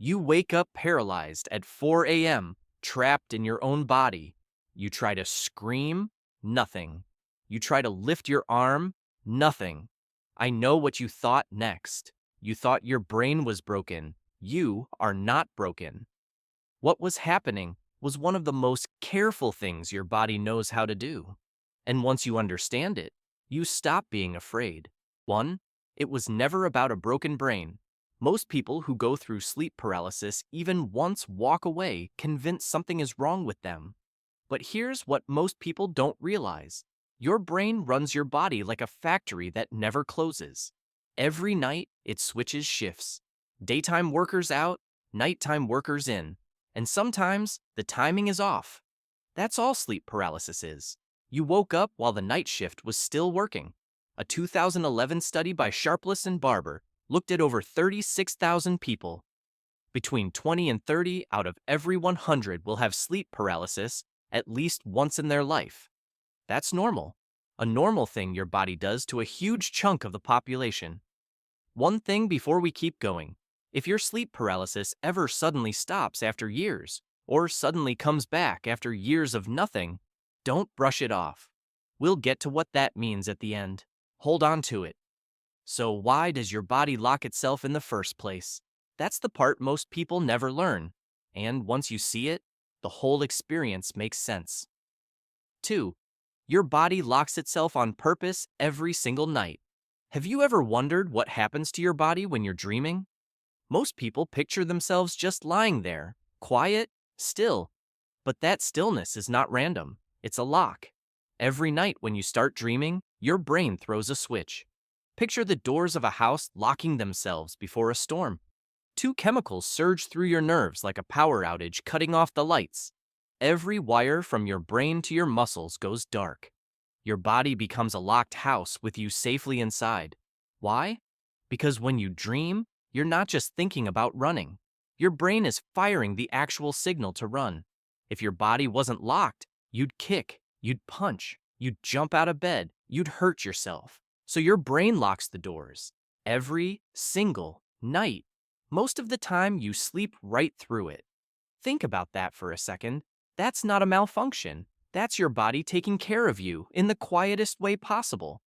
You wake up paralyzed at 4 a.m., trapped in your own body. You try to scream, nothing. You try to lift your arm, nothing. I know what you thought next. You thought your brain was broken. You are not broken. What was happening was one of the most careful things your body knows how to do. And once you understand it, you stop being afraid. 1. It was never about a broken brain. Most people who go through sleep paralysis even once walk away convinced something is wrong with them. But here's what most people don't realize. Your brain runs your body like a factory that never closes. Every night, it switches shifts. Daytime workers out, nighttime workers in. And sometimes, the timing is off. That's all sleep paralysis is. You woke up while the night shift was still working. A 2011 study by Sharpless and Barber looked at over 36,000 people. Between 20 and 30 out of every 100 will have sleep paralysis at least once in their life. That's normal. A normal thing your body does to a huge chunk of the population. One thing before we keep going. If your sleep paralysis ever suddenly stops after years, or suddenly comes back after years of nothing, don't brush it off. We'll get to what that means at the end. Hold on to it. So why does your body lock itself in the first place? That's the part most people never learn. And once you see it, the whole experience makes sense. 2. Your body locks itself on purpose every single night. Have you ever wondered what happens to your body when you're dreaming? Most people picture themselves just lying there, quiet, still. But that stillness is not random. It's a lock. Every night when you start dreaming, your brain throws a switch. Picture the doors of a house locking themselves before a storm. Two chemicals surge through your nerves like a power outage, cutting off the lights. Every wire from your brain to your muscles goes dark. Your body becomes a locked house with you safely inside. Why? Because when you dream, you're not just thinking about running. Your brain is firing the actual signal to run. If your body wasn't locked, you'd kick, you'd punch, you'd jump out of bed, you'd hurt yourself. So your brain locks the doors. Every single night. Most of the time, you sleep right through it. Think about that for a second. That's not a malfunction. That's your body taking care of you in the quietest way possible.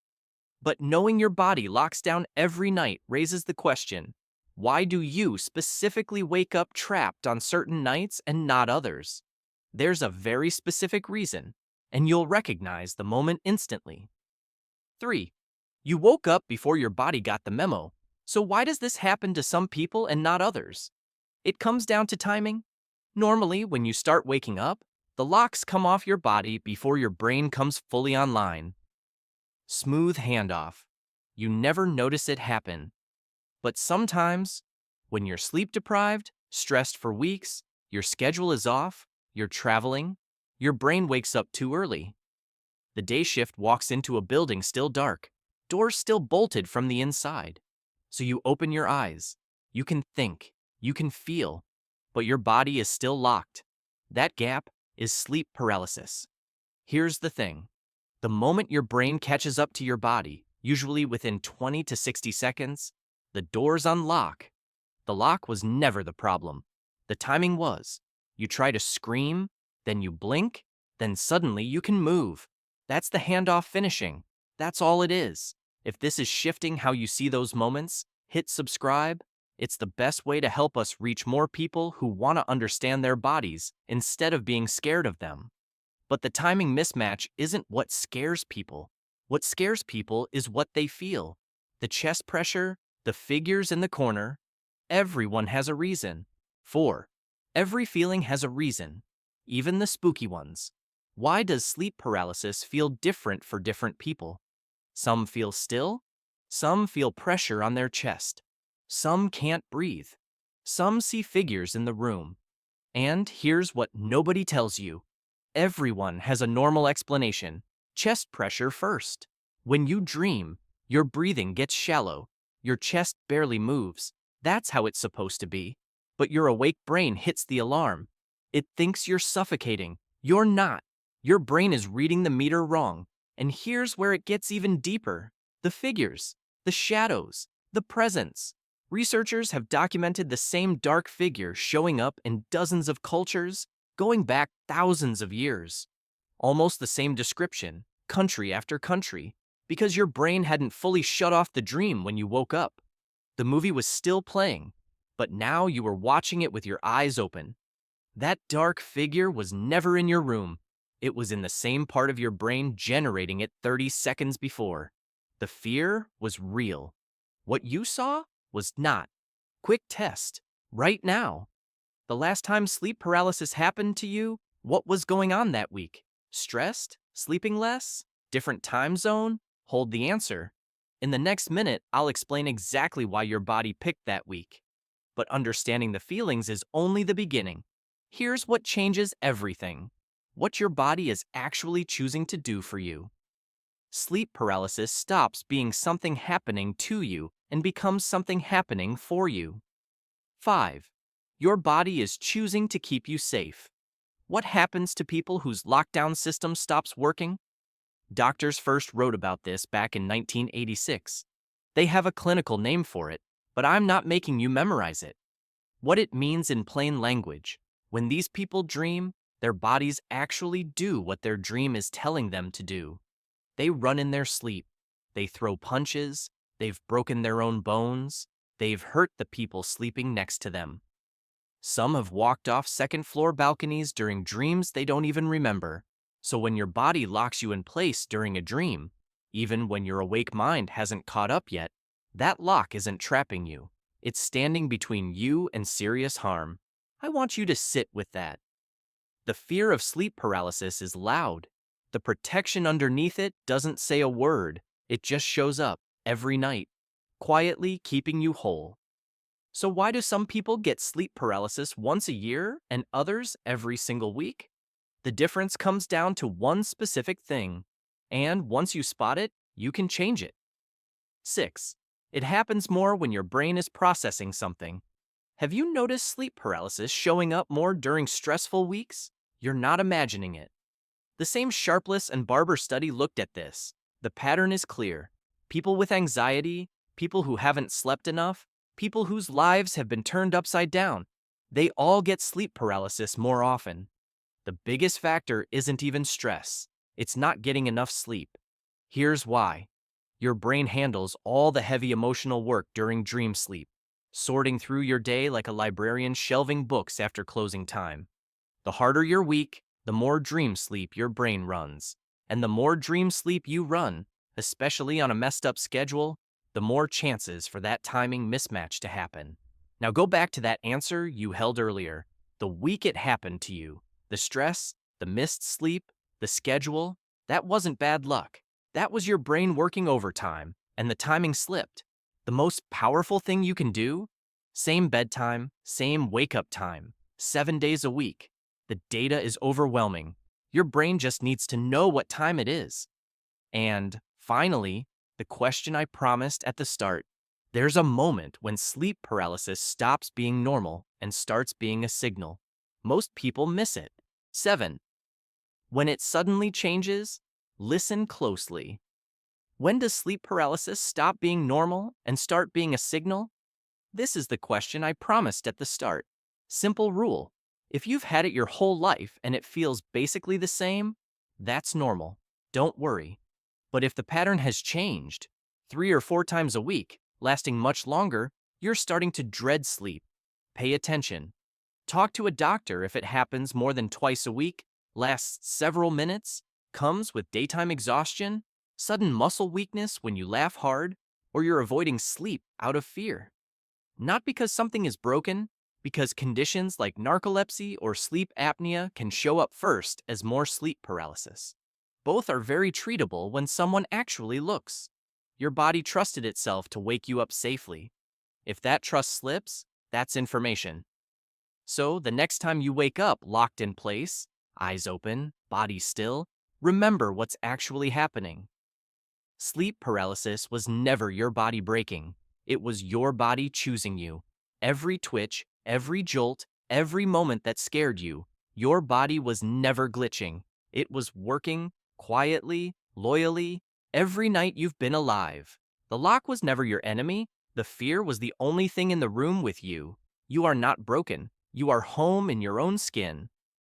But knowing your body locks down every night raises the question, why do you specifically wake up trapped on certain nights and not others? There's a very specific reason, and you'll recognize the moment instantly. 3. You woke up before your body got the memo. So why does this happen to some people and not others? It comes down to timing. Normally, when you start waking up, the locks come off your body before your brain comes fully online. Smooth handoff. You never notice it happen. But sometimes, when you're sleep deprived, stressed for weeks, your schedule is off, you're traveling, your brain wakes up too early. The day shift walks into a building still dark, doors still bolted from the inside. So you open your eyes. You can think, you can feel, but your body is still locked. That gap is sleep paralysis. Here's the thing. The moment your brain catches up to your body, usually within 20 to 60 seconds, the doors unlock. The lock was never the problem. The timing was. You try to scream, then you blink, then suddenly you can move. That's the handoff finishing. That's all it is. If this is shifting how you see those moments, hit subscribe. It's the best way to help us reach more people who want to understand their bodies instead of being scared of them. But the timing mismatch isn't what scares people. What scares people is what they feel. The chest pressure, the figures in the corner. Everyone has a reason. 4. Every feeling has a reason, even the spooky ones. Why does sleep paralysis feel different for different people? Some feel still. Some feel pressure on their chest. Some can't breathe. Some see figures in the room. And here's what nobody tells you. Everyone has a normal explanation. Chest pressure first. When you dream, your breathing gets shallow. Your chest barely moves. That's how it's supposed to be. But your awake brain hits the alarm. It thinks you're suffocating. You're not. Your brain is reading the meter wrong. And here's where it gets even deeper. The figures, the shadows, the presence. Researchers have documented the same dark figure showing up in dozens of cultures, going back thousands of years. Almost the same description, country after country, because your brain hadn't fully shut off the dream when you woke up. The movie was still playing, but now you were watching it with your eyes open. That dark figure was never in your room. It was in the same part of your brain generating it 30 seconds before. The fear was real. What you saw was not. Quick test. Right now. The last time sleep paralysis happened to you, what was going on that week? Stressed? Sleeping less? Different time zone? Hold the answer. In the next minute, I'll explain exactly why your body picked that week. But understanding the feelings is only the beginning. Here's what changes everything. What your body is actually choosing to do for you. Sleep paralysis stops being something happening to you and becomes something happening for you. 5. Your body is choosing to keep you safe. What happens to people whose lockdown system stops working? Doctors first wrote about this back in 1986. They have a clinical name for it, but I'm not making you memorize it. What it means in plain language: when these people dream, their bodies actually do what their dream is telling them to do. They run in their sleep. They throw punches. They've broken their own bones. They've hurt the people sleeping next to them. Some have walked off second-floor balconies during dreams they don't even remember. So when your body locks you in place during a dream, even when your awake mind hasn't caught up yet, that lock isn't trapping you. It's standing between you and serious harm. I want you to sit with that. The fear of sleep paralysis is loud. The protection underneath it doesn't say a word. It just shows up every night, quietly keeping you whole. So why do some people get sleep paralysis once a year and others every single week? The difference comes down to one specific thing, and once you spot it, you can change it. 6. It happens more when your brain is processing something. Have you noticed sleep paralysis showing up more during stressful weeks? You're not imagining it. The same Sharpless and Barber study looked at this. The pattern is clear. People with anxiety, people who haven't slept enough, people whose lives have been turned upside down, they all get sleep paralysis more often. The biggest factor isn't even stress. It's not getting enough sleep. Here's why. Your brain handles all the heavy emotional work during dream sleep, sorting through your day like a librarian shelving books after closing time. The harder your week, the more dream sleep your brain runs. And the more dream sleep you run, especially on a messed up schedule, the more chances for that timing mismatch to happen. Now go back to that answer you held earlier. The week it happened to you, the stress, the missed sleep, the schedule, that wasn't bad luck. That was your brain working overtime, and the timing slipped. The most powerful thing you can do? Same bedtime, same wake-up time, 7 days a week. The data is overwhelming. Your brain just needs to know what time it is. And, finally, the question I promised at the start. There's a moment when sleep paralysis stops being normal and starts being a signal. Most people miss it. 7. When it suddenly changes, listen closely. When does sleep paralysis stop being normal and start being a signal? This is the question I promised at the start. Simple rule. If you've had it your whole life and it feels basically the same, that's normal. Don't worry. But if the pattern has changed, 3 or 4 times a week, lasting much longer, you're starting to dread sleep. Pay attention. Talk to a doctor if it happens more than twice a week, lasts several minutes, comes with daytime exhaustion, sudden muscle weakness when you laugh hard, or you're avoiding sleep out of fear. Not because something is broken, because conditions like narcolepsy or sleep apnea can show up first as more sleep paralysis. Both are very treatable when someone actually looks. Your body trusted itself to wake you up safely. If that trust slips, that's information. So the next time you wake up locked in place, eyes open, body still, remember what's actually happening. Sleep paralysis was never your body breaking. It was your body choosing you. Every twitch, every jolt, every moment that scared you, your body was never glitching. It was working, quietly, loyally, every night you've been alive. The lock was never your enemy. The fear was the only thing in the room with you. You are not broken. You are home in your own skin.